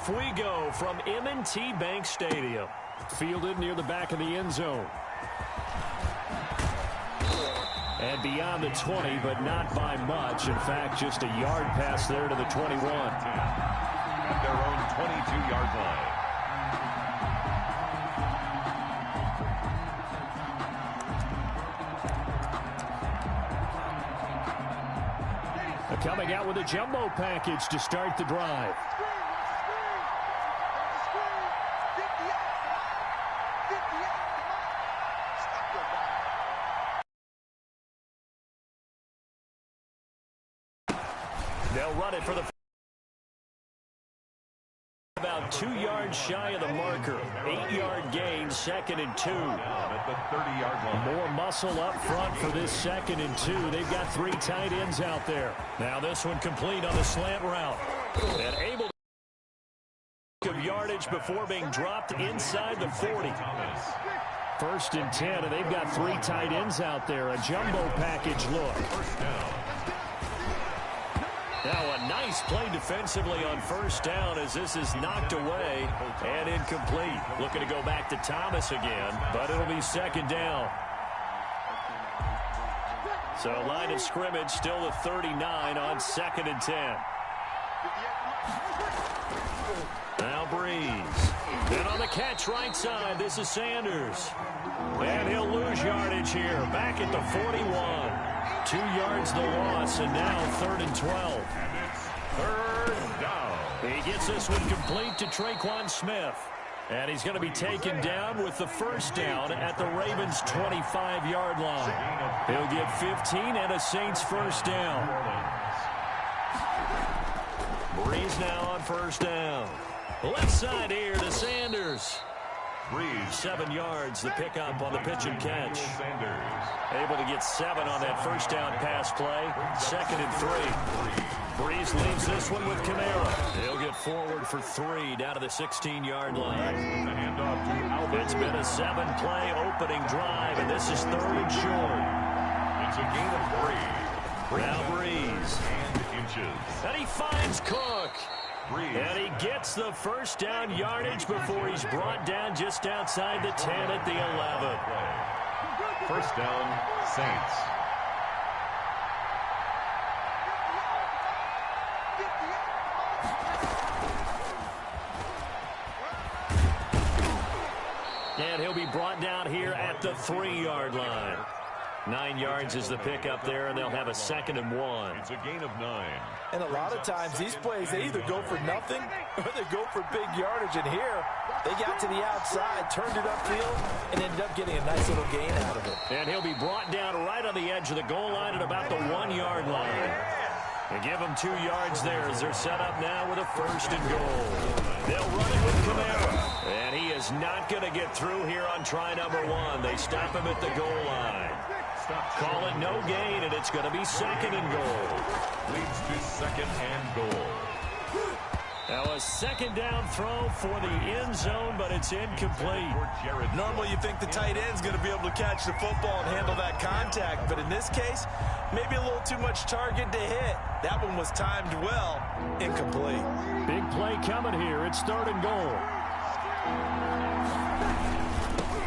Off we go from M&T Bank Stadium. Fielded near the back of the end zone. And beyond the 20, but not by much. In fact, just a yard pass there to the 21. At their own 22-yard line. Coming out with a jumbo package to start the drive. They'll run it for the about 2 yards shy of the marker. 8-yard gain, 2nd and 2. At the 30-yard line. More muscle up front for this 2nd and 2. They've got 3 tight ends out there. Now this one complete on the slant route. And able to of yardage before being dropped inside the 40. 1st and 10, and they've got 3 tight ends out there. A jumbo package look. First down. Now a nice play defensively on 1st down as this is knocked away and incomplete. Looking to go back to Thomas again, but it'll be 2nd down. So line of scrimmage still the 39 on 2nd and 10. Now Breeze. Then on the catch right side, this is Sanders. And he'll lose yardage here. Back at the 41. 2 yards the loss, and now 3rd and 12. And it's 3rd down. He gets this one complete to Traquan Smith. And he's going to be taken down with the 1st down at the Ravens' 25-yard line. He'll get 15 and a Saints 1st down. Breeze now on 1st down. Left side here to Sanders. Breeze. 7 yards, the pickup on the pitch and catch. Sanders. Able to get 7 on that 1st down pass play. 2nd and 3. Breeze leaves this one with Kamara. He'll get forward for 3 down to the 16-yard line. The handoff to Albert. It's been a 7-play opening drive, and this is 3rd and short. It's a gain of 3. Now Breeze. And inches. And he finds Cook. Breeze. And he gets the 1st down yardage before he's brought down just outside the 10 at the 11. 1st down, Saints. And he'll be brought down here at the 3-yard line. 9 yards is the pickup there, and they'll have a 2nd and 1. It's a gain of 9. And a lot of times these plays, they either go for nothing or they go for big yardage. And here, they got to the outside, turned it upfield, and ended up getting a nice little gain out of it. And he'll be brought down right on the edge of the goal line at about the 1-yard line. They give him 2 yards there as they're set up now with a 1st and goal. They'll run it with Kamara. And he is not going to get through here on try number 1. They stop him at the goal line. Call it no gain, and it's going to be 2nd and goal. Leads to 2nd and goal. Now a 2nd down throw for the end zone, but it's incomplete. Normally you think the tight end's going to be able to catch the football and handle that contact, but in this case, maybe a little too much target to hit. That one was timed well, incomplete. Big play coming here. It's 3rd and goal.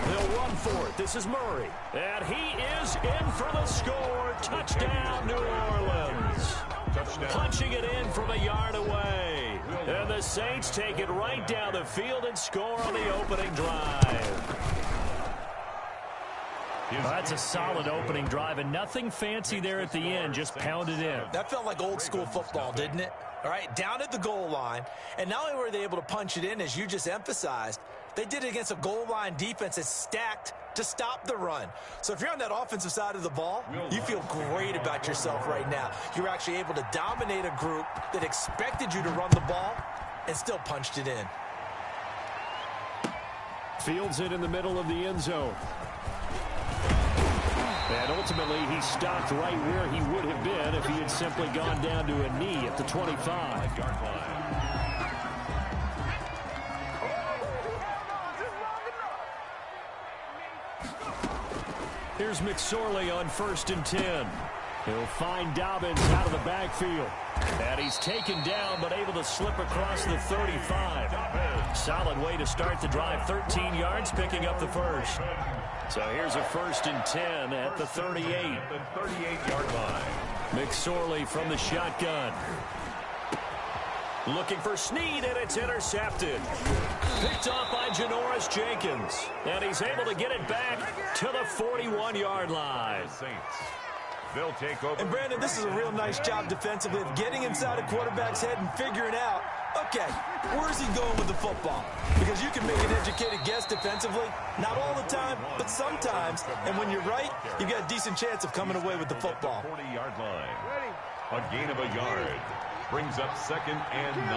They'll run for it. This is Murray. And he is in for the score. Touchdown, New Orleans. Touchdown. Punching it in from a yard away. And the Saints take it right down the field and score on the opening drive. Well, that's a solid opening drive, and nothing fancy there at the end. Just pounded in. That felt like old school football, didn't it? All right, down at the goal line. And not only were they able to punch it in, as you just emphasized, they did it against a goal line defense that's stacked to stop the run. So if you're on that offensive side of the ball, you feel great about yourself right now. You're actually able to dominate a group that expected you to run the ball and still punched it in. Fields it in the middle of the end zone. And ultimately, he stopped right where he would have been if he had simply gone down to a knee at the 25-yard line. Here's McSorely on 1st and 10. He'll find Dobbins out of the backfield. And And he's taken down, but able to slip across the 35. Solid way to start the drive. 13 yards, picking up the first. So here's a 1st and 10 at the 38. The 38-yard line. McSorely from the shotgun. Looking for Snead, and it's intercepted. Picked off by Janoris Jenkins. And he's able to get it back to the 41-yard line. Saints. They'll take over. And, Brandon, this is a real nice job defensively of getting inside a quarterback's head and figuring out, okay, where's he going with the football? Because you can make an educated guess defensively, not all the time, but sometimes. And when you're right, you've got a decent chance of coming away with the football. 40-yard line. A gain of a yard. Brings up 2nd and 9.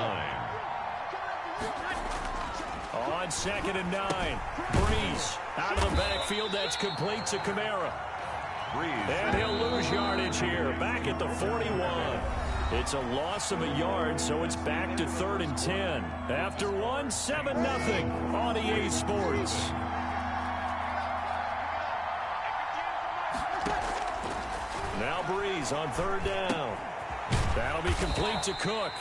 On 2nd and 9. Breeze out of the backfield. That's complete to Kamara. And he'll lose yardage here. Back at the 41. It's a loss of a yard, so it's back to 3rd and 10. After 1, 7-0 on EA Sports. Now Breeze on 3rd down. That'll be complete to Cook.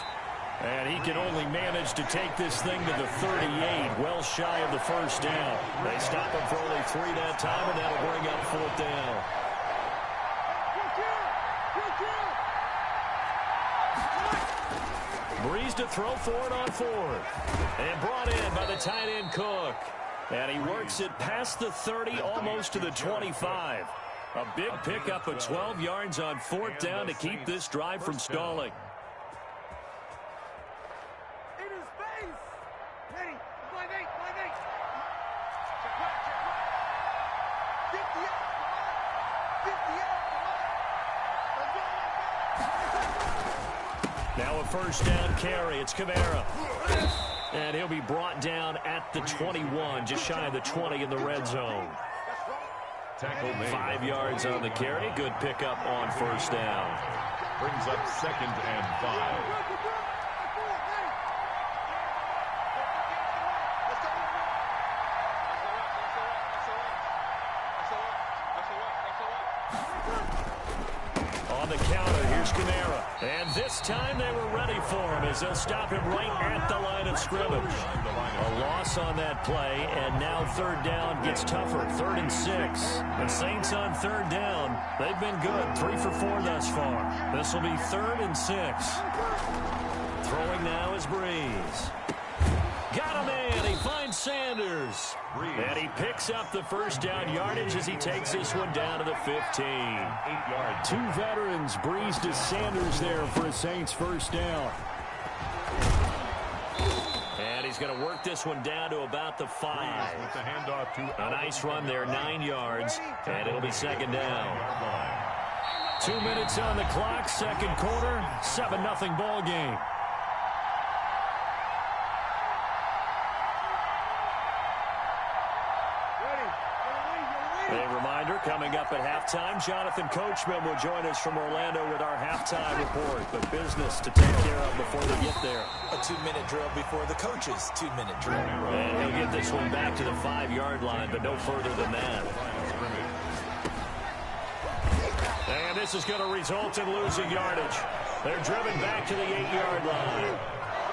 And he can only manage to take this thing to the 38, well shy of the 1st down. They stop him for only 3 that time, and that'll bring up 4th down. Breeze to throw for it on 4th. And brought in by the tight end Cook. And he works it past the 30, almost to the 25. A big pickup of 12 yards on 4th down to keep this drive from stalling. Now a 1st down carry. It's Kamara. And he'll be brought down at the 21, just shy of the 20 in the red zone. 5 yards on the carry. Good pickup on 1st down. Brings up 2nd and 5. On the counter, here's Kamara. And this time they were ready for him as they'll stop him right at the line of scrimmage. A loss on that play, and now 3rd down gets tougher. 3rd and 6. The Saints on 3rd down. They've been good. 3 for 4 thus far. This will be 3rd and 6. Throwing now is Breeze. Got him in. He finds Sanders. And he picks up the 1st down yardage as he takes this one down to the 15. 8 yards. 2 veterans, Breeze to Sanders there for a Saints 1st down. And he's going to work this one down to about the 5. With the handoff to A nice run there, 9 yards, and it'll be 2nd down. 2 minutes on the clock, 2nd quarter, 7-0 ball game. A reminder, coming up at halftime, Jonathan Coachman will join us from Orlando with our halftime report. But business to take care of before they get there. A 2-minute drill before the coach's 2-minute drill. And he'll get this one back to the 5-yard line, but no further than that. And this is going to result in losing yardage. They're driven back to the 8-yard line.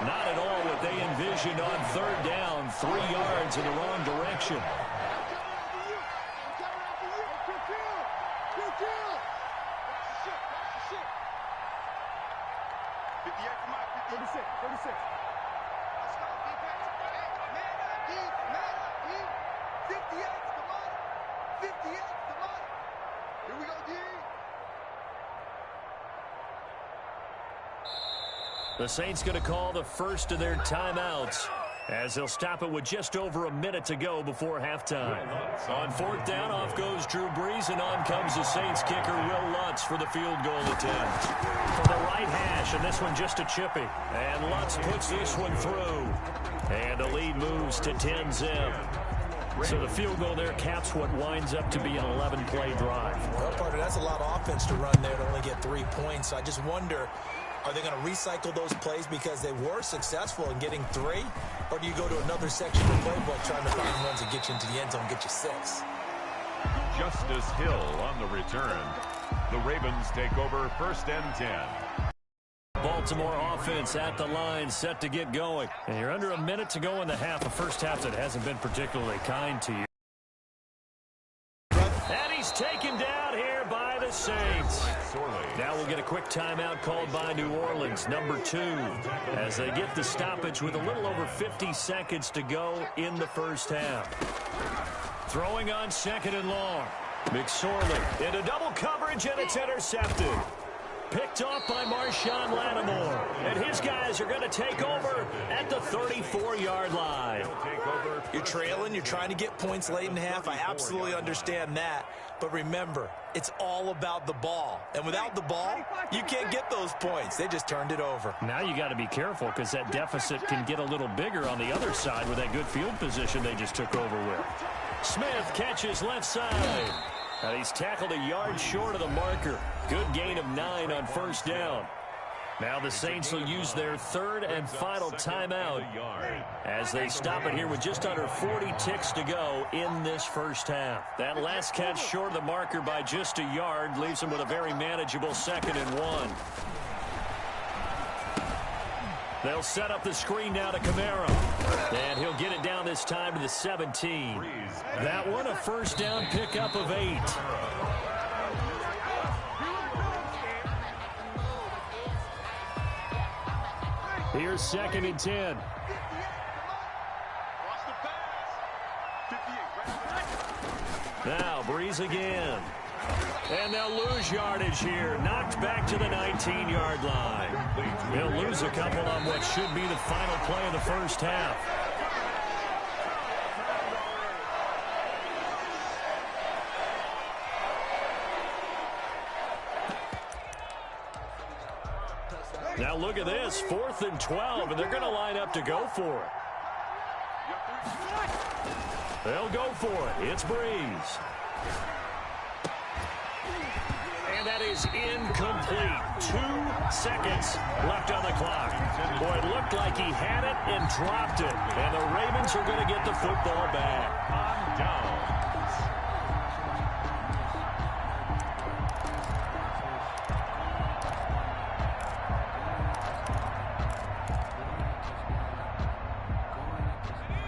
Not at all what they envisioned on 3rd down. 3 yards in the wrong direction. The Saints going to call the first of their timeouts as they'll stop it with just over a minute to go before halftime. On 4th down, off goes Drew Brees, and on comes the Saints kicker, Will Lutz, for the field goal attempt. From the right hash, and this one just a chippy. And Lutz puts this one through. And the lead moves to 10-zip. So the field goal there caps what winds up to be an 11-play drive. Well, Parker, that's a lot of offense to run there to only get 3 points. So I just wonder, are they going to recycle those plays because they were successful in getting 3? Or do you go to another section of the playbook trying to find ones that get you into the end zone and get you 6? Justice Hill on the return. The Ravens take over 1st and 10. Baltimore offense at the line, set to get going. And you're under a minute to go in the half. A first half that hasn't been particularly kind to you. And he's taken down here by the Saints. Now we'll get a quick timeout called by New Orleans, number 2, as they get the stoppage with a little over 50 seconds to go in the first half. Throwing on 2nd and long. McSorely into double coverage, and it's intercepted. Picked off by Marshawn Lattimore. And his guys are going to take over at the 34-yard line. You're trailing. You're trying to get points late in half. I absolutely understand that. But remember, it's all about the ball. And without the ball, you can't get those points. They just turned it over. Now you got to be careful because that deficit can get a little bigger on the other side with that good field position they just took over with. Smith catches left side. And he's tackled a yard short of the marker. Good gain of 9 on first down. Now the Saints will use their 3rd and final timeout as they stop it here with just under 40 ticks to go in this first half. That last catch short of the marker by just a yard leaves them with a very manageable 2nd and 1. They'll set up the screen now to Kamara. And he'll get it down this time to the 17. That one a first down pickup of 8. Here's 2nd and 10. Now Breeze again. And they'll lose yardage here. Knocked back to the 19-yard line. They'll lose a couple on what should be the final play of the first half. Now look at this, 4th and 12, and they're going to line up to go for it. They'll go for it. It's Breeze. And that is incomplete. 2 seconds left on the clock. Boy, it looked like he had it and dropped it. And the Ravens are going to get the football back. On down.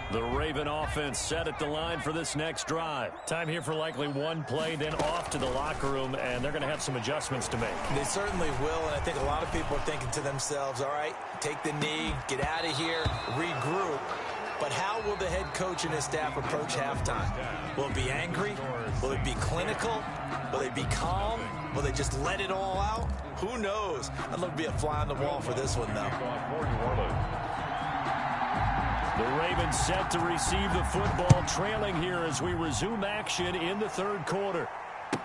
The Raven offense set at the line for this next drive. Time here for likely one play, then off to the locker room, and they're going to have some adjustments to make. They certainly will, and I think a lot of people are thinking to themselves, all right, take the knee, get out of here, regroup. But how will the head coach and his staff approach halftime? Will it be angry? Will it be clinical? Will they be calm? Will they just let it all out? Who knows? I'd love to be a fly on the wall for this one, though. The Ravens set to receive the football, trailing here as we resume action in the 3rd quarter.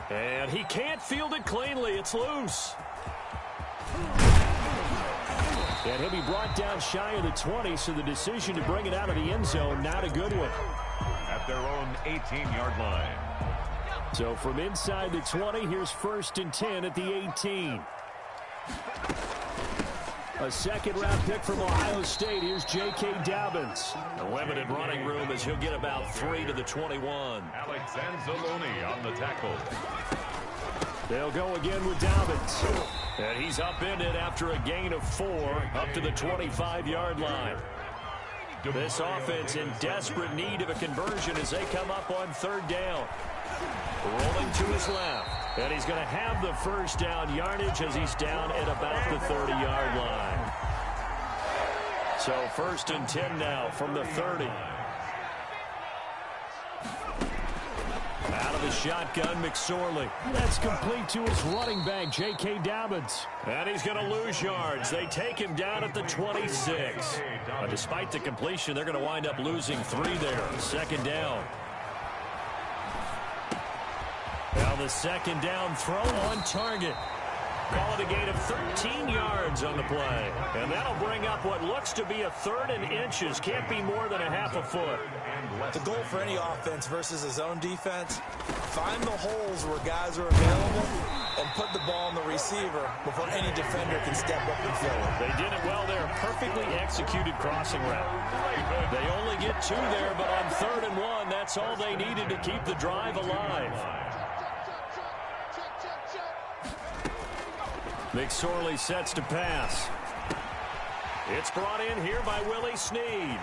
And he can't field it cleanly. It's loose. And he'll be brought down shy of the 20, so the decision to bring it out of the end zone, not a good one. At their own 18-yard line. So from inside the 20, here's 1st and 10 at the 18. A 2nd-round pick from Ohio State. Here's J.K. Dobbins. A limited running room as he'll get about 3 to the 21. Alex Anzalone on the tackle. They'll go again with Dobbins. And he's upended after a gain of 4 up to the 25-yard line. This offense in desperate need of a conversion as they come up on 3rd down. Rolling to his left. And he's going to have the first down yardage as he's down at about the 30-yard line. So 1st and 10 now from the 30. Out of the shotgun, McSorely. That's complete to his running back, J.K. Dobbins. And he's going to lose yards. They take him down at the 26. But despite the completion, they're going to wind up losing 3 there. 2nd down. Now the 2nd down throw on target. Call it a gain of 13 yards on the play. And that'll bring up what looks to be a 3rd and inches. Can't be more than a half a foot. The goal for any offense versus a zone defense, find the holes where guys are available and put the ball on the receiver before any defender can step up and fill it. They did it well there. Perfectly executed crossing route. They only get 2 there, but on 3rd and 1, that's all they needed to keep the drive alive. McSorley sets to pass. It's brought in here by Willie Snead.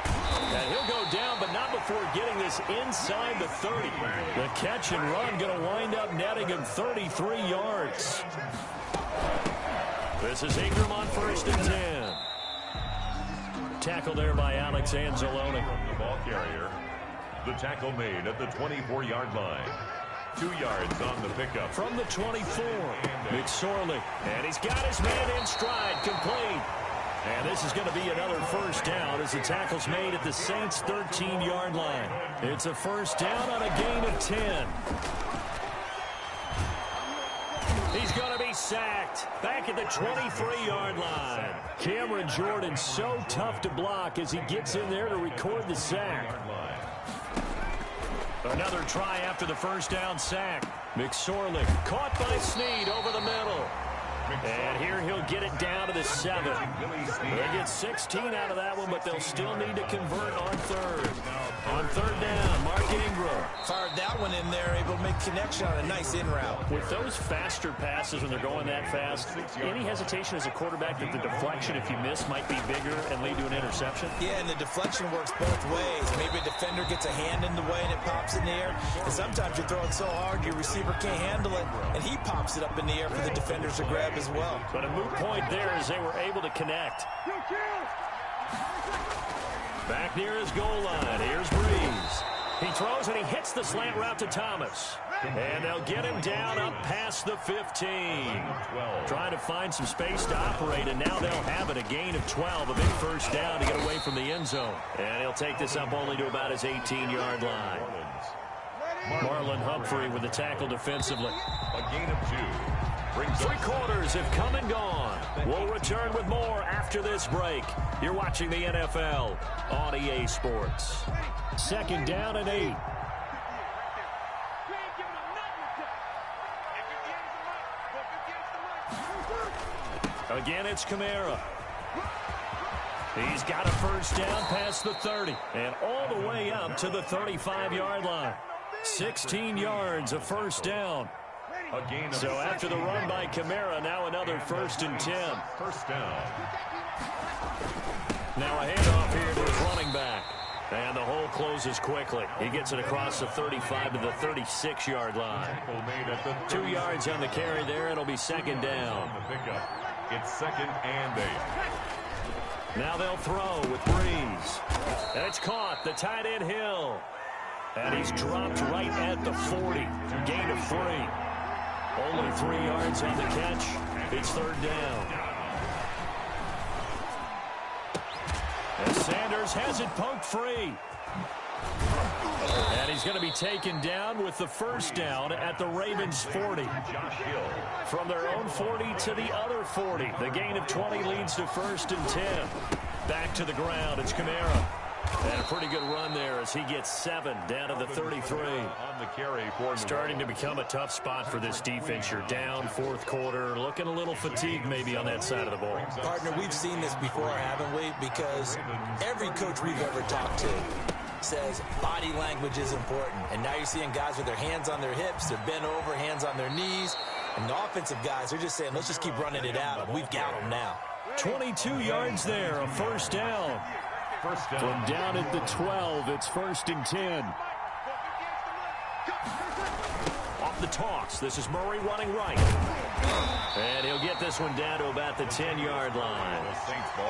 And he'll go down, but not before getting this inside the 30. The catch and run going to wind up netting him 33 yards. This is Ingram on 1st and 10. Tackle there by Alex Anzalone. The ball carrier. The tackle made at the 24-yard line. 2 yards on the pickup. From the 24, McSorely. And he's got his man in stride, complete. And this is going to be another first down as the tackle's made at the Saints' 13-yard line. It's a first down on a gain of 10. He's going to be sacked back at the 23-yard line. Cameron Jordan so tough to block as he gets in there to record the sack. Another try after the first down sack. McSorely caught by Snead over the middle. And here he'll get it down to the 7. They get 16 out of that one, but they'll still need to convert on third. On third down, Mark Ingram. Fired that one in there, able to make connection on a nice in route. With those faster passes when they're going that fast, any hesitation as a quarterback that the deflection, if you miss, might be bigger and lead to an interception? Yeah, and the deflection works both ways. Maybe a defender gets a hand in the way and it pops in the air. And sometimes you're throwing so hard your receiver can't handle it, and he pops it up in the air for the defenders to grab as well. But a moot point there as they were able to connect. Back near his goal line. Here's Breeze. He throws and he hits the slant route to Thomas. And they'll get him down up past the 15. Trying to find some space to operate, and now they'll have it. A gain of 12, a big first down to get away from the end zone. And he'll take this up only to about his 18-yard line. Marlon Humphrey with the tackle defensively. A gain of 2. 3 quarters have come and gone. We'll return with more after this break. You're watching the NFL on EA Sports. Second down and 8. Again, it's Kamara. He's got a first down past the 30 and all the way up to the 35-yard line. 16 yards, a first down. So after the run by Kamara, now another 1st and 10. First down. Now a handoff here to his running back. And the hole closes quickly. He gets it across the 35 to the 36-yard line. 2 yards on the carry there. It'll be 2nd down. It's 2nd and 8. Now they'll throw with Breeze. And it's caught. The tight end Hill. And he's dropped right at the 40. Gain of 3. Only 3 yards on the catch. It's 3rd down. And Sanders has it poked free. And he's going to be taken down with the first down at the Ravens' 40. From their own 40 to the other 40. The gain of 20 leads to 1st and 10. Back to the ground. It's Kamara. And a pretty good run there as he gets 7 down to the 33. On the carry for starting to become a tough spot for this defense. You're down 4th quarter, looking a little fatigued maybe on that side of the ball. Partner, we've seen this before, haven't we? Because every coach we've ever talked to says body language is important. And now you're seeing guys with their hands on their hips, they're bent over, hands on their knees. And the offensive guys are just saying, let's just keep running it at them. We've got them now. 22 yards there, a first down. From down at the 12, it's 1st and 10. Off the toss, this is Murray running right. And he'll get this one down to about the 10-yard line.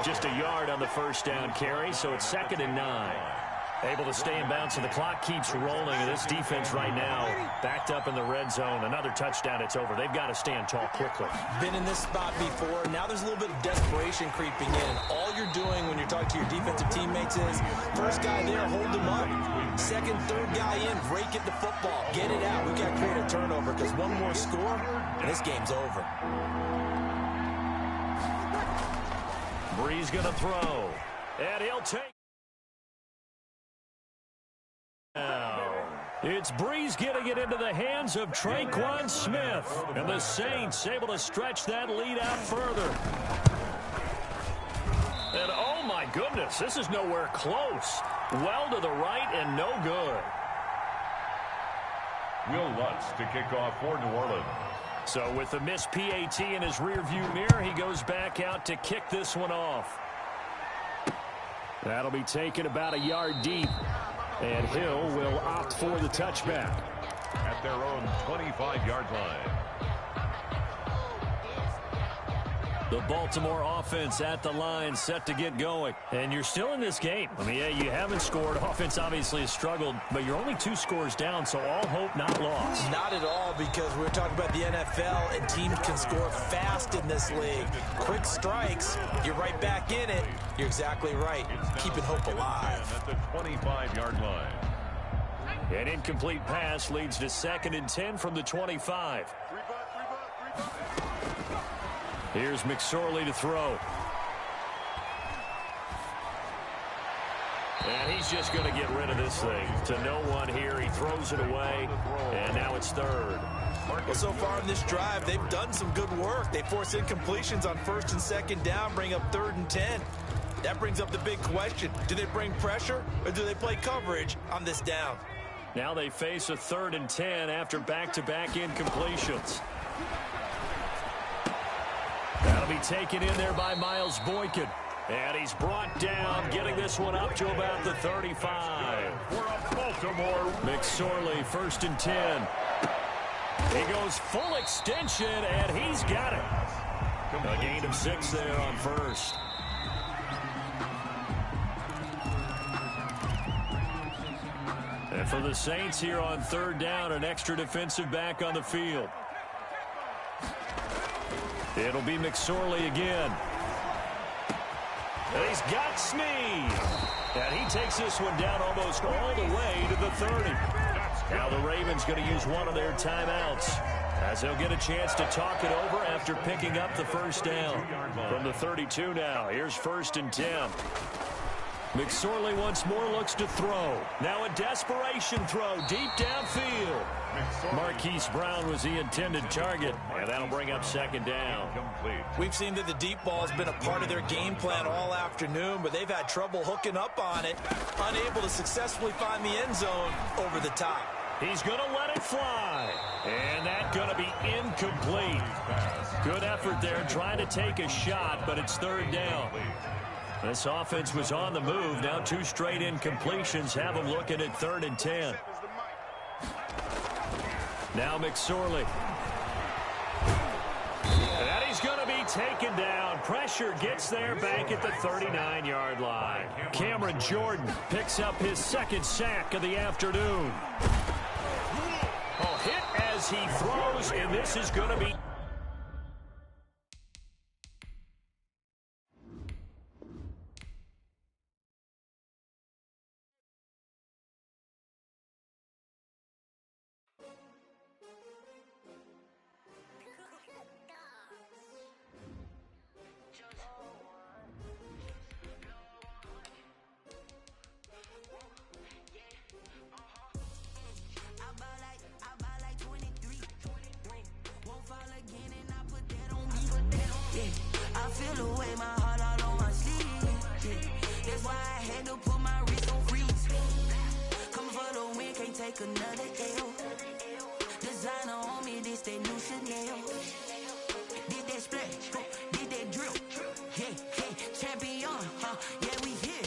Just a yard on the first down carry, so it's 2nd and 9. Able to stay in bounds, so the clock keeps rolling. And this defense right now backed up in the red zone. Another touchdown, it's over. They've got to stand tall quickly. Been in this spot before. Now there's a little bit of desperation creeping in. And all you're doing when you're talking to your defensive teammates is, first guy there, hold him up. 2nd, 3rd guy in, break it to football. Get it out. We've got to create a turnover because one more score, and this game's over. Breeze going to throw. And he'll take. It's Breeze getting it into the hands of Traquan Smith. And the Saints able to stretch that lead out further. And oh my goodness, this is nowhere close. Well to the right and no good. Will Lutz to kick off for New Orleans. So with the missed PAT in his rearview mirror, he goes back out to kick this one off. That'll be taken about a yard deep. And Hill will opt for the touchback. At their own 25-yard line. The Baltimore offense at the line, set to get going. And you're still in this game. I mean, yeah, you haven't scored. Offense obviously has struggled, but you're only 2 scores down, so all hope not lost. Not at all, because we're talking about the NFL, and teams can score fast in this league. Quick strikes, you're right back in it. You're exactly right. Keeping hope alive. At the 25-yard line. An incomplete pass leads to 2nd and 10 from the 25. Here's McSorely to throw. And he's just going to get rid of this thing. To no one here. He throws it away, and now it's 3rd. Well, so far in this drive, they've done some good work. They force incompletions on 1st and 2nd down, bring up 3rd and 10. That brings up the big question. Do they bring pressure, or do they play coverage on this down? Now they face a 3rd and 10 after back-to-back incompletions. That'll be taken in there by Miles Boykin. And he's brought down, getting this one up to about the 35. For a Baltimore. McSorely, 1st and 10. He goes full extension, and he's got it. A gain of 6 there on 1st. And for the Saints here on 3rd down, an extra defensive back on the field. It'll be McSorley again. And he's got Snead. And he takes this one down almost all the way to the 30. Now the Ravens going to use one of their timeouts, as they'll get a chance to talk it over after picking up the 1st down. From the 32 now, here's 1st and 10. McSorley once more looks to throw. Now a desperation throw deep downfield. Marquise Brown was the intended target, and that'll bring up 2nd down. We've seen that the deep ball has been a part of their game plan all afternoon, but they've had trouble hooking up on it, unable to successfully find the end zone over the top. He's going to let it fly, and that's going to be incomplete. Good effort there trying to take a shot, but it's 3rd down. This offense was on the move. Now 2 straight incompletions have them looking at 3rd and 10. Now McSorley. And he's going to be taken down. Pressure gets there back at the 39-yard line. Cameron Jordan picks up his 2nd sack of the afternoon. Oh, hit as he throws, and this is going to be... I feel the way my heart all on my sleeve. That's why I had to put my wrist on freeze. Coming for the win, can't take another L. Designer on me, this that new Chanel. Did that splash, did that drip. Yeah, champion, yeah, we here.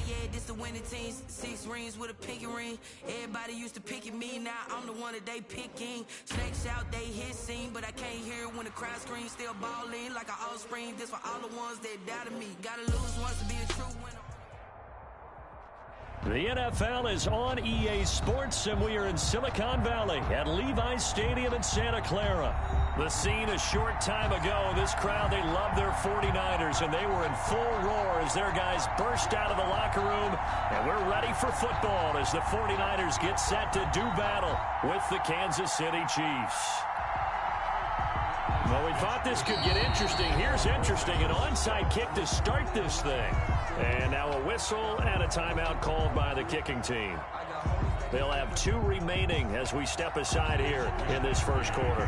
Yeah, this the winning team. 6 rings with a pinky ring. Everybody used to picking me, now I'm the one that they picking. Snakes out, they hit scene, but I can't hear when the crowd screams. Still balling like an offspring. This for all the ones that doubted me. Gotta lose once to be a true winner. The NFL is on EA Sports, and we are in Silicon Valley at Levi's Stadium in Santa Clara. The scene a short time ago, this crowd, they love their 49ers, and they were in full roar as their guys burst out of the locker room. And we're ready for football as the 49ers get set to do battle with the Kansas City Chiefs. Well, we thought this could get interesting. Here's interesting, an onside kick to start this thing. And now a whistle and a timeout called by the kicking team. They'll have 2 remaining as we step aside here in this first quarter.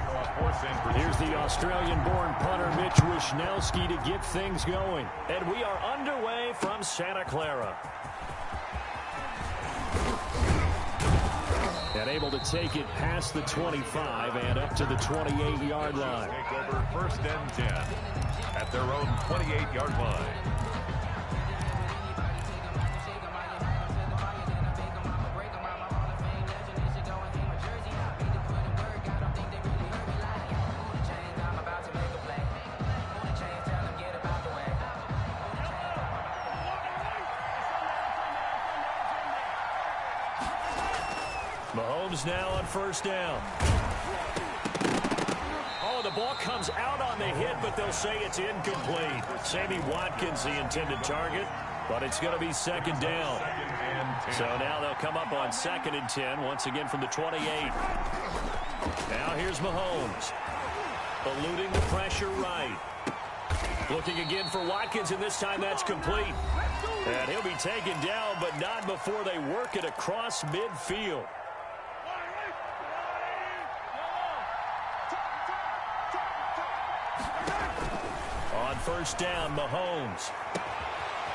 Here's the Australian-born punter Mitch Wishnowsky to get things going. And we are underway from Santa Clara. And able to take it past the 25 and up to the 28-yard line. Take over 1st and 10 at their own 28-yard line. Mahomes now on 1st down. Oh, the ball comes out on the hit, but they'll say it's incomplete. Sammy Watkins, the intended target, but it's going to be 2nd down. So now they'll come up on 2nd and 10, once again from the 28. Now here's Mahomes, eluding the pressure right. Looking again for Watkins, and this time that's complete. And he'll be taken down, but not before they work it across midfield. On 1st down, Mahomes.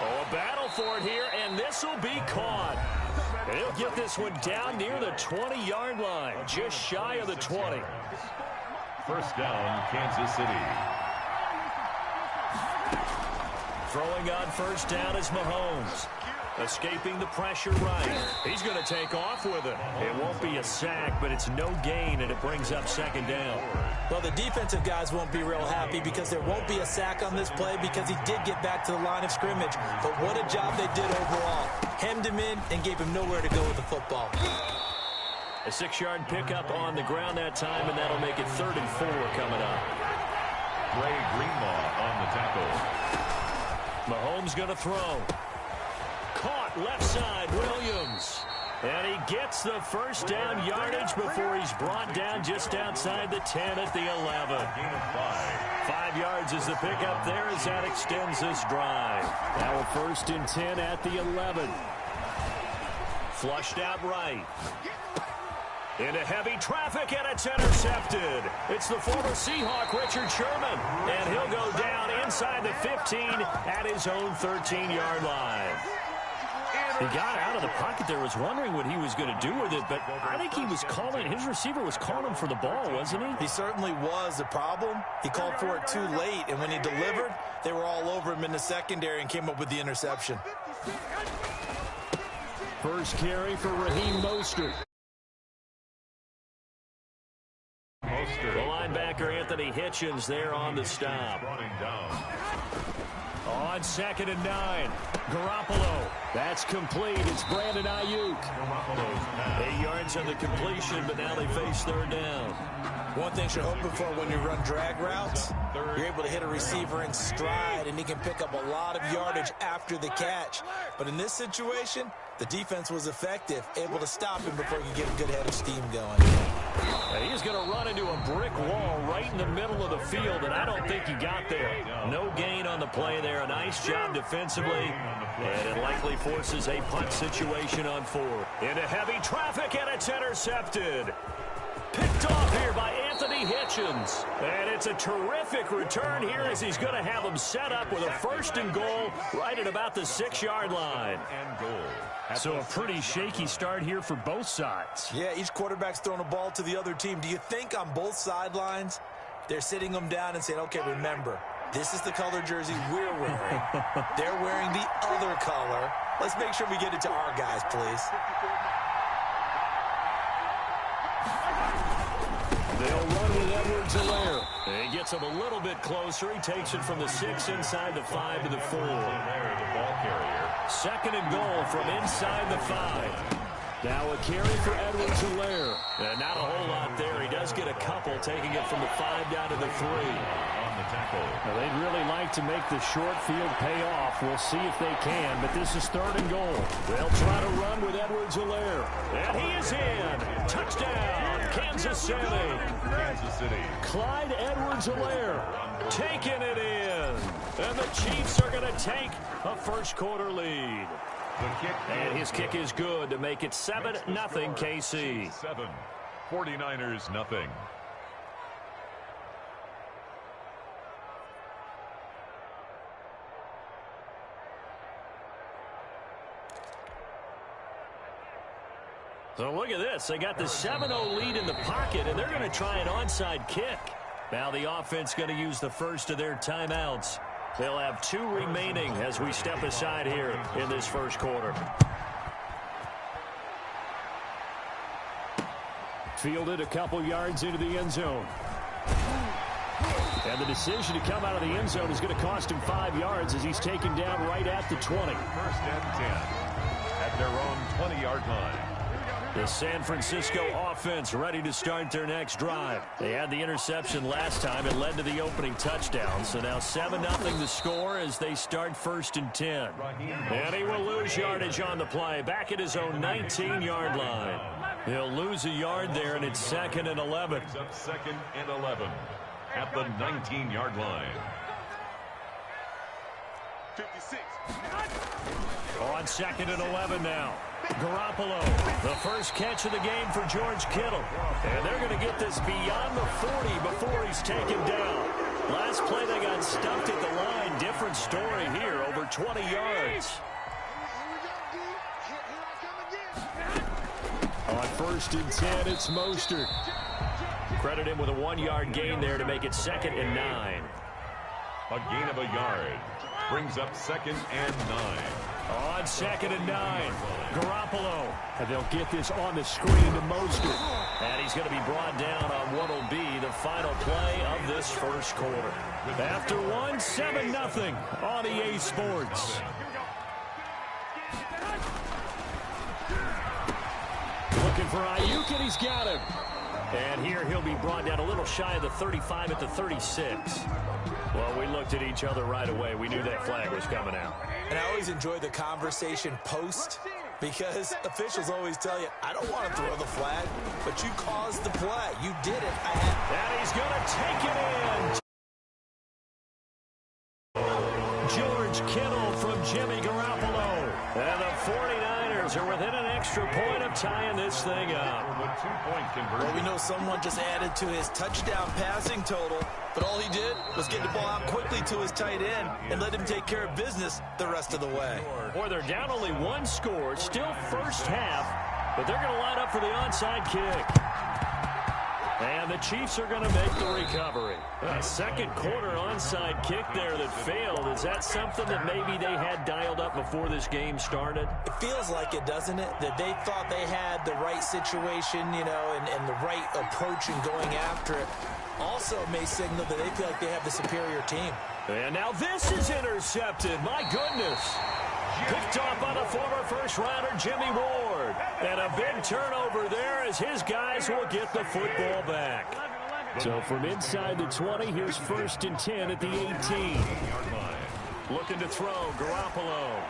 Oh, a battle for it here, and this will be caught. He'll get this one down near the 20-yard line, just shy of the 20. 1st down, Kansas City. Throwing on 1st down is Mahomes. Escaping the pressure right. He's going to take off with it. It won't be a sack, but it's no gain, and it brings up 2nd down. Well, the defensive guys won't be real happy because there won't be a sack on this play because he did get back to the line of scrimmage. But what a job they did overall. Hemmed him in and gave him nowhere to go with the football. A 6-yard pickup on the ground that time, and that'll make it 3rd and 4 coming up. Ray Greenlaw on the tackle. Mahomes going to throw. Caught left side, Williams. And he gets the 1st down yardage before he's brought down just outside the 10 at the 11. 5 yards is the pickup there as that extends this drive. Now a 1st and 10 at the 11. Flushed out right. Into heavy traffic, and it's intercepted. It's the former Seahawk, Richard Sherman. And he'll go down inside the 15 at his own 13-yard line. He got out of the pocket there, was wondering what he was going to do with it, but I think he was calling, his receiver was calling for the ball, wasn't he? He certainly was. The problem, he called for it too late, and when he delivered, they were all over him in the secondary and came up with the interception. First carry for Raheem Mostert. The linebacker Anthony Hitchens there on the stop. On 2nd and 9, Garoppolo. That's complete. It's Brandon Ayuk. 8 yards on the completion, but now they face 3rd down. One thing you're hoping for when you run drag routes, you're able to hit a receiver in stride, and he can pick up a lot of yardage after the catch. But in this situation, the defense was effective, able to stop him before he could get a good head of steam going. And he's going to run into a brick wall right in the middle of the field, and I don't think he got there. No gain on the play there. A nice job defensively, and it likely forces a punt situation on 4. Into heavy traffic, and it's intercepted. Picked off here by Anthony Hitchens. And it's a terrific return here as he's going to have him set up with a 1st and goal right at about the 6-yard line. So a pretty shaky start here for both sides. Yeah, each quarterback's throwing a ball to the other team. Do you think on both sidelines they're sitting them down and saying, okay, remember, this is the color jersey we're wearing. They're wearing the other color. Let's make sure we get it to our guys, please. They'll run with Edwards-Helaire. He gets him a little bit closer. He takes it from the 6 inside the 5 to the 4. 2nd and goal from inside the 5. Now a carry for Edwards-Helaire. And not a whole lot there. He does get a couple, taking it from the 5 down to the 3. On the tackle. Now, they'd really like to make the short field pay off. We'll see if they can, but this is 3rd and goal. They'll try to run with Edwards-Helaire. And he is in. Touchdown, Kansas City. Kansas City. Clyde Edwards-Helaire taking it in. And the Chiefs are going to take a 1st quarter lead. And his kick is good to make it 7-0 KC. 7. 49ers nothing. So look at this. They got the 7-0 lead in the pocket, and they're going to try an onside kick. Now the offense going to use the first of their timeouts. They'll have 2 remaining as we step aside here in this first quarter. Fielded a couple yards into the end zone. And the decision to come out of the end zone is going to cost him 5 yards as he's taken down right at the 20. First and 10 at their own 20-yard line. The San Francisco offense ready to start their next drive. They had the interception last time. It led to the opening touchdown. So now 7-0 the score as they start first and 10. And he will lose yardage on the play. Back at his own 19-yard line. He'll lose a yard there, and it's 2nd and 11. Brings up 2nd and 11 at the 19-yard line. 56. On 2nd and 11 now. Garoppolo, the first catch of the game for George Kittle. And they're going to get this beyond the 40 before he's taken down. Last play they got stuffed at the line. Different story here, over 20 yards. On 1st and 10, it's Mostert. Credit him with a 1-yard gain there to make it 2nd and 9. A gain of a yard brings up 2nd and 9. On 2nd and 9, Garoppolo. And they'll get this on the screen to Mostert. And he's going to be brought down on what will be the final play of this first quarter. After 1, 7-0 on EA Sports. Looking for Ayuk, and he's got him. And here he'll be brought down a little shy of the 35 at the 36. Well, we looked at each other right away. We knew that flag was coming out. And I always enjoy the conversation post because officials always tell you, I don't want to throw the flag, but you caused the play. You did it. And he's going to take it in. George Kittle from Jimmy Garoppolo. And the 49ers are within an extra point of tying this thing up. Well, we know someone just added to his touchdown passing total, but all he did was get the ball out quickly to his tight end and let him take care of business the rest of the way. Boy, they're down only 1 score, still first half, but they're going to line up for the onside kick. And the Chiefs are going to make the recovery. A second quarter onside kick there that failed. Is that something that maybe they had dialed up before this game started? It feels like it, doesn't it? That they thought they had the right situation, you know, and the right approach in going after it. Also may signal that they feel like they have the superior team. And now this is intercepted. My goodness. Picked off by the former first-rounder Jimmy Ward. And a big turnover there as his guys will get the football back. So from inside the 20, here's 1st and 10 at the 18. Looking to throw, Garoppolo.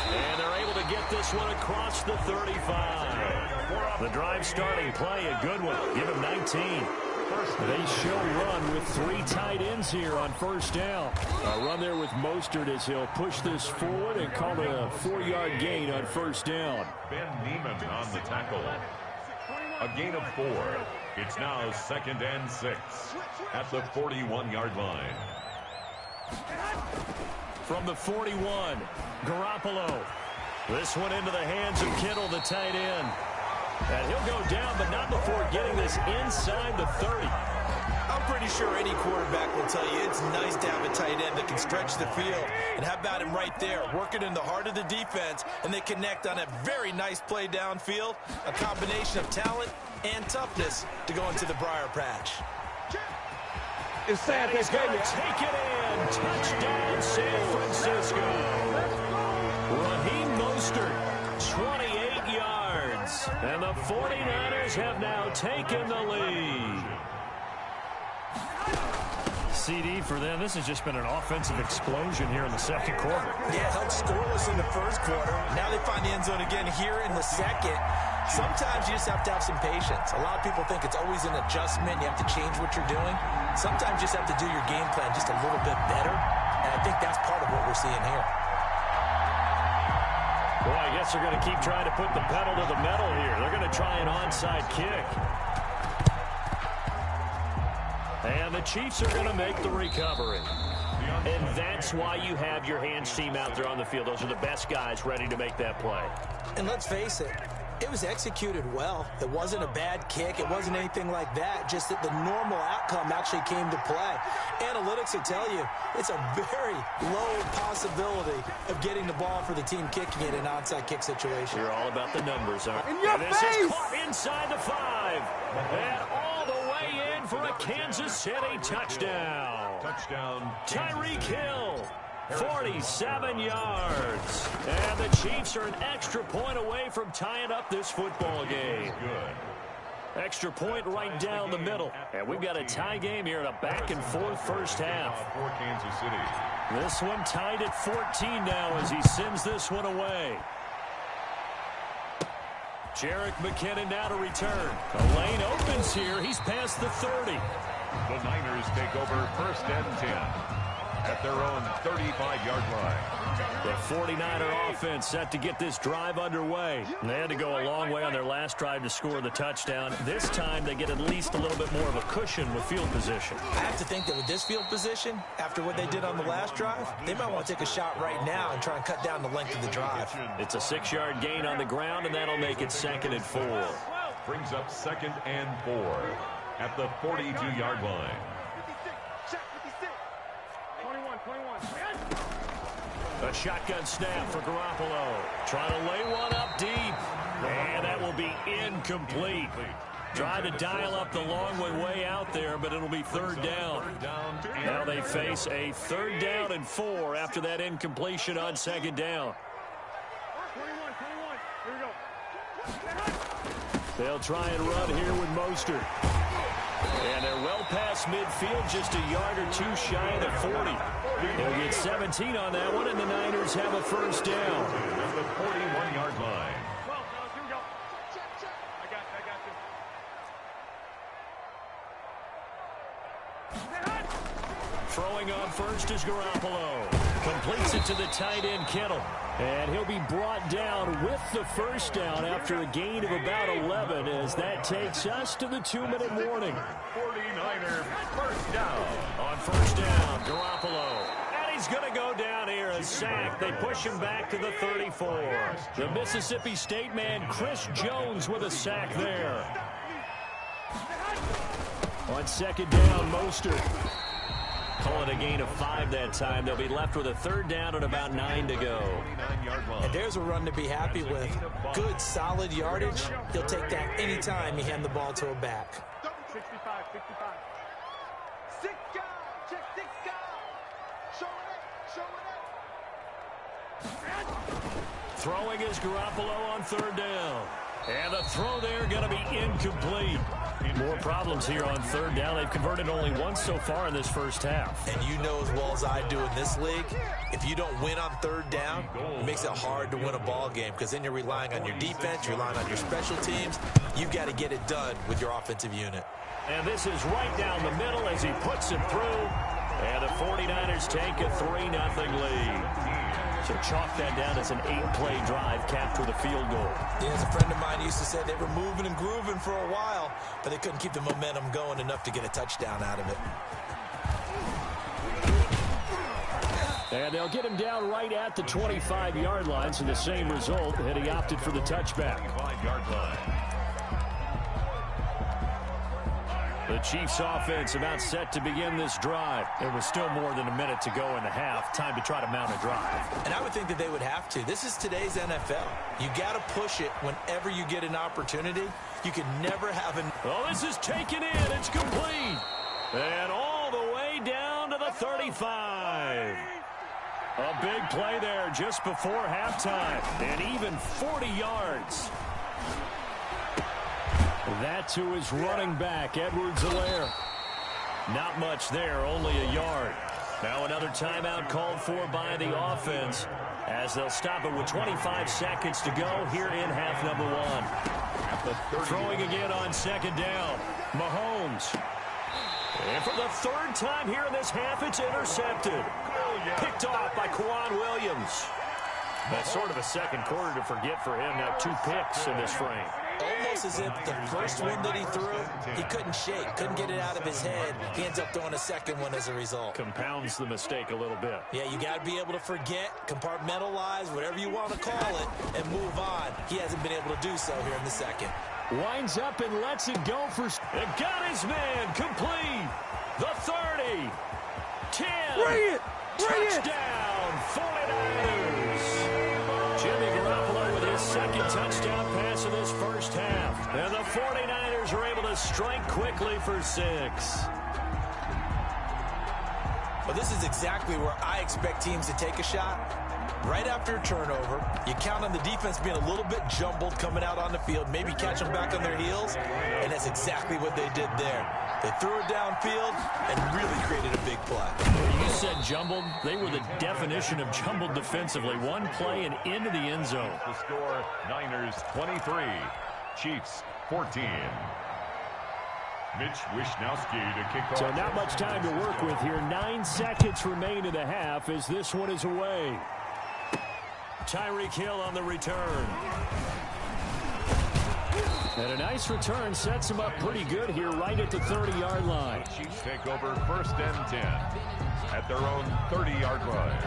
And they're able to get this one across the 35. The drive starting play, a good one. Give him 19. They show run with 3 tight ends here on 1st down. A run there with Mostert as he'll push this forward and call it a 4-yard gain on 1st down. Ben Neiman on the tackle. A gain of 4. It's now 2nd and 6 at the 41-yard line. From the 41, Garoppolo. This one into the hands of Kittle, the tight end. And he'll go down, but not before getting this inside the 30. I'm pretty sure any quarterback will tell you it's nice to have a tight end that can stretch the field. And how about him right there, working in the heart of the defense, and they connect on a very nice play downfield, a combination of talent and toughness to go into the briar patch. It's sad he's going to take it in. Touchdown, San Francisco. Raheem Mostert, 28 yards. And the 49ers have now taken the lead. CD for them. This has just been an offensive explosion here in the second quarter. Yeah, held scoreless in the first quarter. Now they find the end zone again here in the second. Sometimes you just have to have some patience. A lot of people think it's always an adjustment. You have to change what you're doing. Sometimes you just have to do your game plan just a little bit better. And I think that's part of what we're seeing here. Boy, I guess they're going to keep trying to put the pedal to the metal here. They're going to try an onside kick. And the Chiefs are going to make the recovery. And that's why you have your hands team out there on the field. Those are the best guys ready to make that play. And let's face it, It was executed well. It wasn't a bad kick. It wasn't anything like that. Just that the normal outcome actually came to play. Analytics will tell you it's a very low possibility of getting the ball for the team kicking it in an onside kick situation. You're all about the numbers, aren't you? In your This face! is caught inside the 5. And all the way in for a Kansas City touchdown. Touchdown. Tyreek Hill. 47 yards. And the Chiefs are an extra point away from tying up this football game. Good. Extra point right down the middle. And we've got a tie game here in a back-and-forth first half. For Kansas City. This one tied at 14 now as he sends this one away. Jerick McKinnon now to return. The lane opens here. He's past the 30. The Niners take over first and 10 at their own 35-yard line. The 49er offense set to get this drive underway. They had to go a long way on their last drive to score the touchdown. This time they get at least a little bit more of a cushion with field position. I have to think that with this field position, after what they did on the last drive, they might want to take a shot right now and try and cut down the length of the drive. It's a 6-yard gain on the ground, and that'll make it 2nd and 4. Brings up 2nd and 4 at the 42-yard line. A shotgun snap for Garoppolo. Trying to lay one up deep. And that will be incomplete. Trying to dial up the long way out there, but it'll be 3rd down. Now they face a 3rd down and 4 after that incompletion on 2nd down. They'll try and run here with Mostert. And they're well past midfield, just a yard or two shy of the 40. They'll get 17 on that one, and the Niners have a first down. At the 41-yard line. Throwing on first is Garoppolo. Completes it to the tight end, Kittle. And he'll be brought down with the first down after a gain of about 11 as that takes us to the 2-minute warning. 49er first down. On first down, Garoppolo. And he's going to go down here, a sack. They push him back to the 34. The Mississippi State man, Chris Jones, with a sack there. On 2nd down, Mostert. Call it a gain of 5 that time. They'll be left with a 3rd down and about 9 to go. And there's a run to be happy with. Good, solid yardage. He'll take that anytime you hand the ball to a back. 65. Throwing is Garoppolo on 3rd down. And the throw there going to be incomplete. More problems here on 3rd down. They've converted only once so far in this first half. And you know as well as I do in this league, if you don't win on 3rd down, it makes it hard to win a ball game because then you're relying on your defense, you're relying on your special teams. You've got to get it done with your offensive unit. And this is right down the middle as he puts it through. And the 49ers take a 3-0 lead. So chalk that down as an 8-play drive capped with a field goal. Yeah, as a friend of mine used to say, they were moving and grooving for a while, but they couldn't keep the momentum going enough to get a touchdown out of it. And they'll get him down right at the 25-yard line, so the same result, and he opted for the touchback. 5-yard line. The Chiefs offense about set to begin this drive. There was still more than a minute to go in the half. Time to try to mount a drive. And I would think that they would have to. This is today's NFL. You got to push it whenever you get an opportunity. You can never have an... Oh, this is taken in. It's complete. And all the way down to the 35. A big play there just before halftime. And even 40 yards. That to his running back, Edwards-Helaire. Not much there, only a yard. Now another timeout called for by the offense as they'll stop it with 25 seconds to go here in half number 1. Throwing again on 2nd down. Mahomes. And for the 3rd time here in this half, it's intercepted. Picked off by Kwan Williams. That's sort of a second quarter to forget for him. Now 2 picks in this frame. Almost as if the first one that he threw, he couldn't shake, couldn't get it out of his head. He ends up throwing a second one as a result. Compounds the mistake a little bit. Yeah, you got to be able to forget, compartmentalize, whatever you want to call it, and move on. He hasn't been able to do so here in the second. Winds up and lets it go for... And got his man complete. The 30. 10. Bring it! Touchdown, 49ers. Jimmy Garoppolo with his second touchdown pass of this first half. And the 49ers are able to strike quickly for 6. Well, this is exactly where I expect teams to take a shot. Right after a turnover, you count on the defense being a little bit jumbled coming out on the field, maybe catch them back on their heels, and that's exactly what they did there. They threw it downfield and really created a big play. You said jumbled. They were the definition of jumbled defensively. One play and into the end zone. The score, Niners 23, Chiefs 14. Mitch Wishnowski to kick off. So not much time to work with here. 9 seconds remain in the half as this one is away. Tyreek Hill on the return. And a nice return sets him up pretty good here right at the 30-yard line. Chiefs take over 1st and 10 at their own 30-yard line.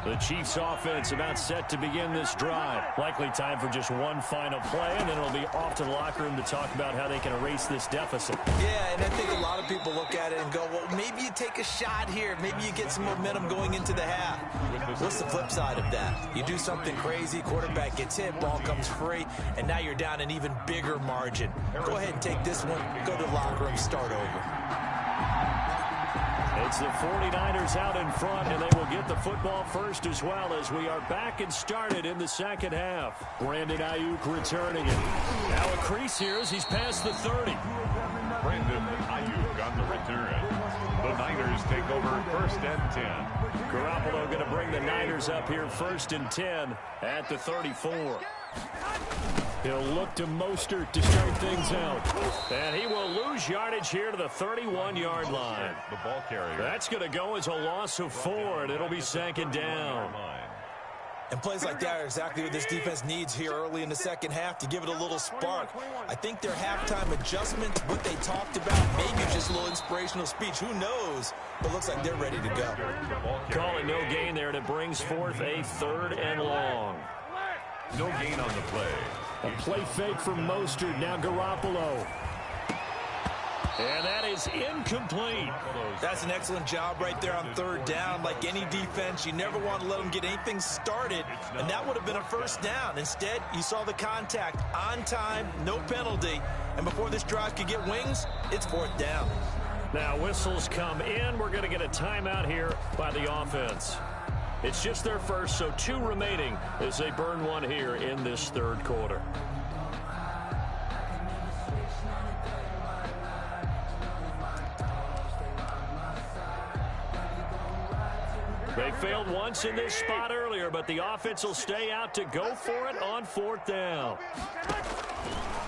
The Chiefs offense about set to begin this drive. Likely time for just one final play, and then it'll be off to the locker room to talk about how they can erase this deficit. Yeah, and I think a lot of people look at it and go, well, maybe you take a shot here. Maybe you get some momentum going into the half. What's the flip side of that? You do something crazy, quarterback gets hit, ball comes free, and now you're down an even bigger margin. Go ahead and take this one, go to the locker room, start over. It's the 49ers out in front, and they will get the football first as well as we are back and started in the second half. Brandon Ayuk returning it. Now a crease here as he's past the 30. Brandon Ayuk on the return. The Niners take over 1st and 10. Garoppolo going to bring the Niners up here 1st and 10 at the 34. He'll look to Mostert to start things out. And he will lose yardage here to the 31-yard line. The ball carrier. That's going to go as a loss of 4, and it'll be 2nd down. And plays like that are exactly what this defense needs here early in the second half to give it a little spark. I think their halftime adjustments, what they talked about, maybe just a little inspirational speech. Who knows? But looks like they're ready to go. Call it no gain there, and it brings forth a 3rd and long. No gain on the play. A play fake from Mostert. Now Garoppolo. And that is incomplete. That's an excellent job right there on 3rd down. Like any defense, you never want to let them get anything started, and that would have been a 1st down. Instead, you saw the contact on time, no penalty, and before this drive could get wings, it's 4th down. Now whistles come in. We're going to get a timeout here by the offense. It's just their first, so 2 remaining as they burn one here in this 3rd quarter. They failed once in this spot earlier, but the offense will stay out to go for it on 4th down.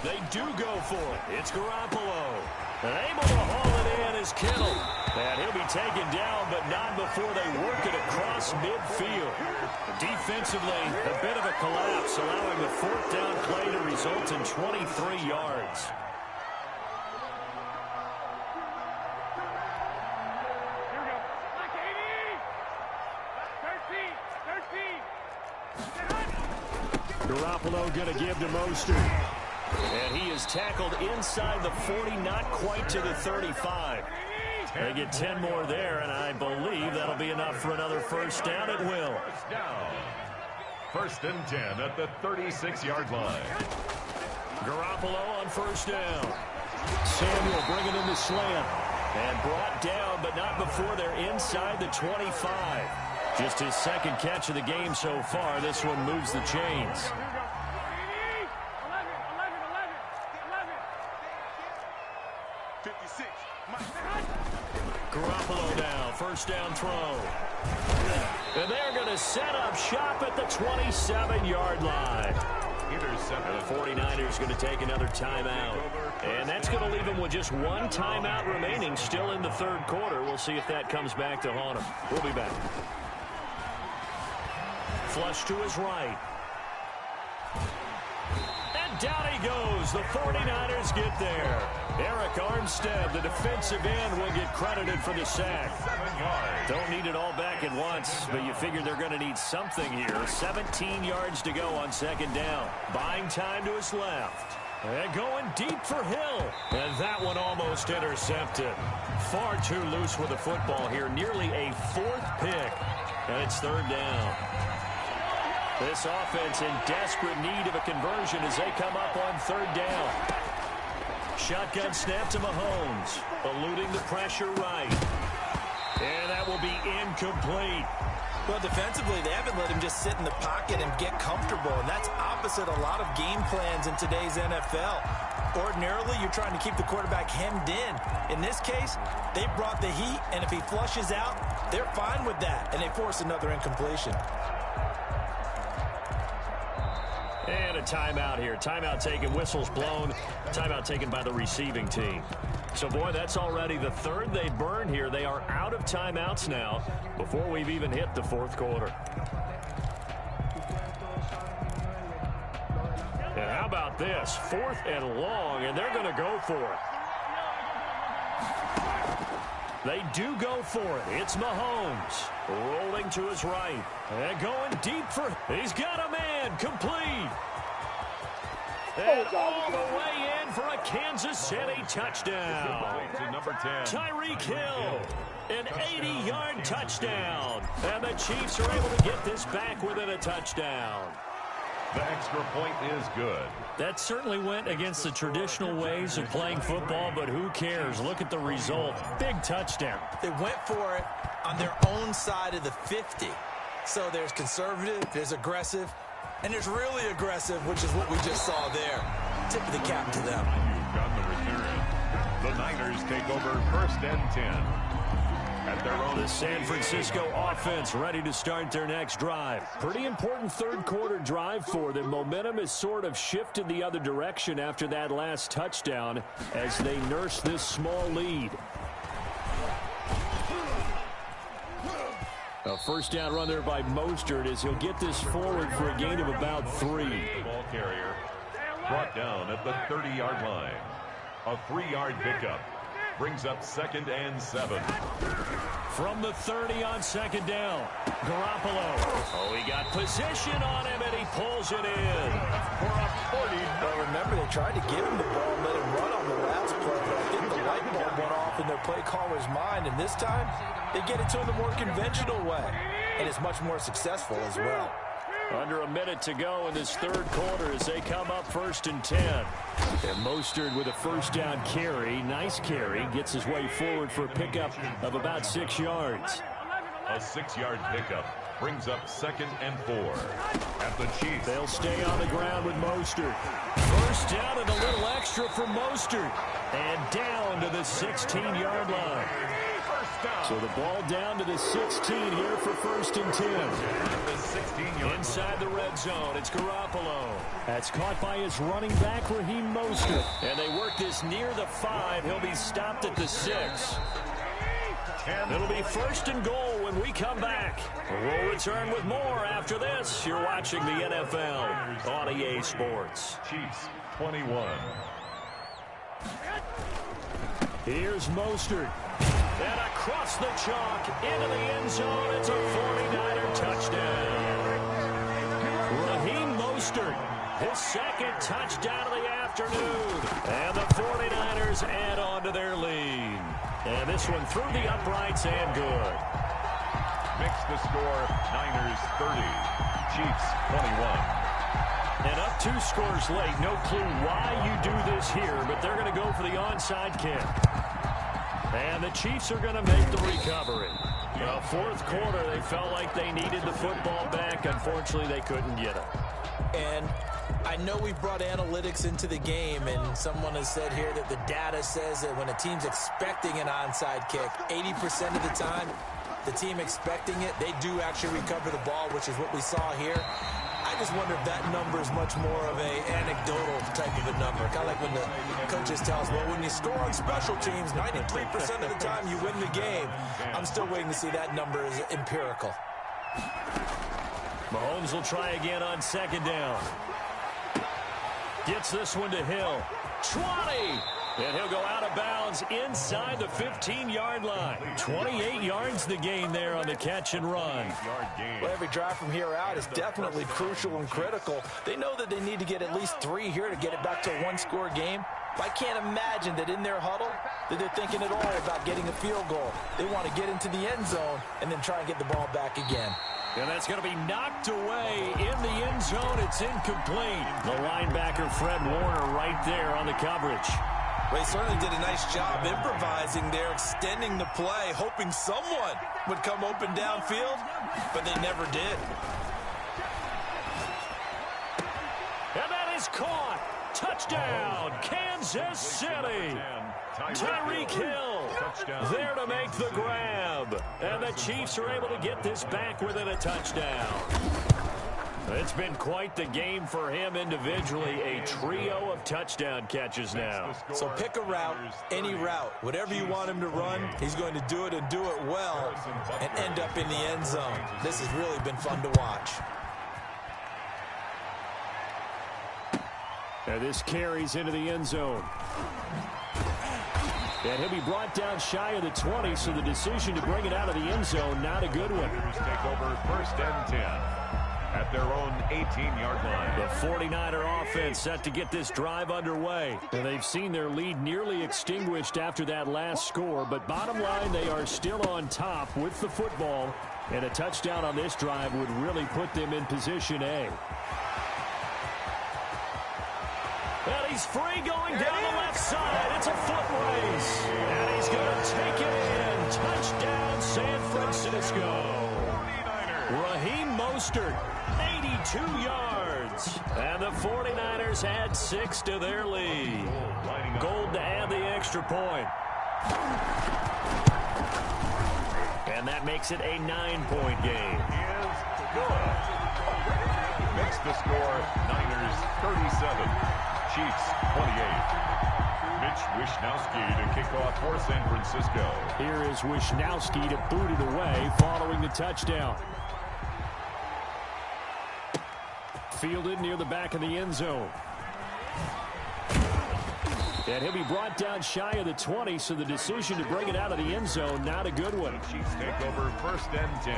They do go for it. It's Garoppolo. And able to haul it in is Kittle. And he'll be taken down, but not before they work it across midfield. Defensively, a bit of a collapse, allowing the 4th down play to result in 23 yards. Garoppolo going to give to Mostert. And he is tackled inside the 40, not quite to the 35. They get 10 more there, and I believe that'll be enough for another 1st down. It will. 1st and 10 at the 36-yard line. Garoppolo on 1st down. Samuel bringing in the slant. And brought down, but not before they're inside the 25. Just his 2nd catch of the game so far. This one moves the chains. Garoppolo now, 1st down throw. And they're going to set up shop at the 27-yard line. The 49ers going to take another timeout. And that's going to leave them with just 1 timeout remaining still in the 3rd quarter. We'll see if that comes back to haunt them. We'll be back. Flush to his right. down he goes. The 49ers get there. Eric Armstead, the defensive end, will get credited for the sack. Don't need it all back at once, but you figure they're going to need something here. 17 yards to go on second down. Buying time to his left. And going deep for Hill. And that one almost intercepted. Far too loose with the football here. Nearly a fourth pick. And it's third down. This offense in desperate need of a conversion as they come up on third down. Shotgun snap to Mahomes. Eluding the pressure right. And that will be incomplete. Well, defensively, they haven't let him just sit in the pocket and get comfortable, and that's opposite a lot of game plans in today's NFL. Ordinarily, you're trying to keep the quarterback hemmed in. In this case, they brought the heat, and if he flushes out, they're fine with that, and they force another incompletion. And a timeout here. Timeout taken, whistles blown. Timeout taken by the receiving team. So, boy, that's already the third they burn here. They are out of timeouts now before we've even hit the fourth quarter. And how about this? 4th and long, and they're going to go for it. They do go for it. It's Mahomes rolling to his right. And going deep for... He's got a man. Complete. And all the way in for a Kansas City touchdown. To number 10. Tyreek Hill. An 80-yard touchdown. And the Chiefs are able to get this back within a touchdown. The extra point is good. That certainly went against the traditional ways of playing football, but who cares? Look at the result. Big touchdown. They went for it on their own side of the 50. So there's conservative, there's aggressive, and there's really aggressive, which is what we just saw there. Tip of the cap to them. You've got the return. The Niners take over 1st and 10. At their own. The San Francisco offense ready to start their next drive. Pretty important third quarter drive for them. Momentum has sort of shifted the other direction after that last touchdown as they nurse this small lead. A first down run there by Mostert as he'll get this forward for a gain of about 3. Ball carrier brought down at the 30-yard line. A 3-yard pickup brings up 2nd and 7. From the 30 on second down, Garoppolo. Oh, he got position on him, and he pulls it in for a 40. Well, remember, they tried to give him the ball and let him run on the last play, but I think the light bulb went off in their play caller's mind, and this time they get it to him the more conventional way, and it's much more successful as well. Under a minute to go in this third quarter as they come up 1st and 10. And Mostert with a first down carry. Nice carry. Gets his way forward for a pickup of about 6 yards. A 6-yard pickup brings up 2nd and 4. At the Chiefs. They'll stay on the ground with Mostert. First down and a little extra for Mostert. And down to the 16-yard line. So the ball down to the 16 here for 1st and 10. The 16-yard inside the red zone. It's Garoppolo. That's caught by his running back, Raheem Mostert. And they work this near the 5. He'll be stopped at the 6. It'll be 1st and goal when we come back. We'll return with more after this. You're watching the NFL on EA Sports. Chiefs 21. Here's Mostert. And across the chalk into the end zone. It's a 49er touchdown. Raheem Mostert, his 2nd touchdown of the afternoon. And the 49ers add on to their lead. And this one through the uprights and good. Makes the score Niners 30, Chiefs 21. And up 2 scores late. No clue why you do this here, but they're going to go for the onside kick. And the Chiefs are going to make the recovery. Well, 4th quarter, they felt like they needed the football back. Unfortunately, they couldn't get it. And I know we've brought analytics into the game, and someone has said here that the data says that when a team's expecting an onside kick, 80% of the time, the team expecting it, they do actually recover the ball, which is what we saw here. I just wonder if that number is much more of a anecdotal type of a number. Kind of like when the coaches tell us, well, when you score on special teams, 93% of the time you win the game. I'm still waiting to see that number is empirical. Mahomes will try again on second down. Gets this one to Hill. 20. And he'll go out of bounds inside the 15-yard line. 28 yards the gain there on the catch and run. Well, every drive from here out is definitely crucial and critical. They know that they need to get at least 3 here to get it back to a one-score game. I can't imagine that in their huddle that they're thinking at all about getting a field goal. They want to get into the end zone and then try and get the ball back again. And that's going to be knocked away in the end zone. It's incomplete. The linebacker, Fred Warner, right there on the coverage. They certainly did a nice job improvising there, extending the play, hoping someone would come open downfield, but they never did. And that is caught. Touchdown, Kansas City. Tyreek Hill there to make the grab. And the Chiefs are able to get this back within a touchdown. It's been quite the game for him individually. A trio of touchdown catches now. So pick a route, any route. Whatever you want him to run, he's going to do it and do it well and end up in the end zone. This has really been fun to watch. And this carries into the end zone. And he'll be brought down shy of the 20, so the decision to bring it out of the end zone, not a good one. Take over 1st and 10 at their own 18-yard line. The 49er offense set to get this drive underway. And they've seen their lead nearly extinguished after that last score, but bottom line, they are still on top with the football, and a touchdown on this drive would really put them in position A. And he's free going down the left side. It's a foot race. And he's going to take it in. Touchdown, San Francisco. Raheem Mostert, 82 yards. And the 49ers add 6 to their lead. Gold to add the extra point. And that makes it a 9-point game. Good. Makes the score Niners 37. Chiefs 28. Mitch Wishnowsky to kick off for San Francisco. Here is Wishnowsky to boot it away following the touchdown. Fielded near the back of the end zone. And he'll be brought down shy of the 20, so the decision to bring it out of the end zone, not a good one. Chiefs take over 1st and 10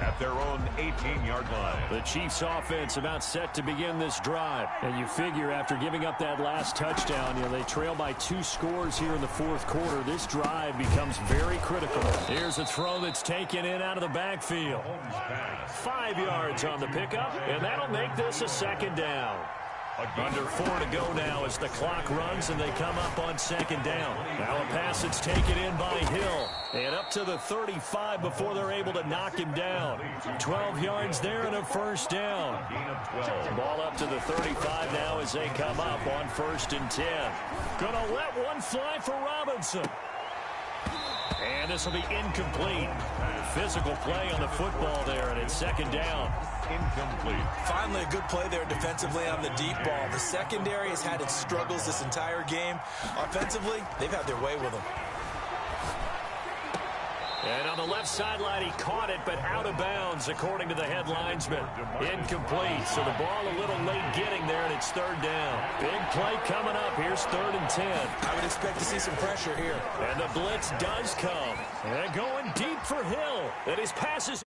at their own 18-yard line. The Chiefs offense about set to begin this drive. And you figure after giving up that last touchdown, they trail by 2 scores here in the 4th quarter. This drive becomes very critical. Here's a throw that's taken in out of the backfield. 5 yards on the pickup, and that'll make this a 2nd down. Under 4 to go now as the clock runs and they come up on 2nd down. Now a pass that's taken in by Hill. And up to the 35 before they're able to knock him down. 12 yards there and a 1st down. Ball up to the 35 now as they come up on 1st and 10. Gonna let one fly for Robinson. And this will be incomplete. Physical play on the football there, and it's 2nd down. Incomplete. Finally, a good play there defensively on the deep ball. The secondary has had its struggles this entire game. Offensively, they've had their way with them. And on the left sideline, he caught it, but out of bounds, according to the head linesman. Incomplete, so the ball a little late getting there, and it's 3rd down. Big play coming up. Here's 3rd and 10. I would expect to see some pressure here. And the blitz does come. And going deep for Hill. And his passes.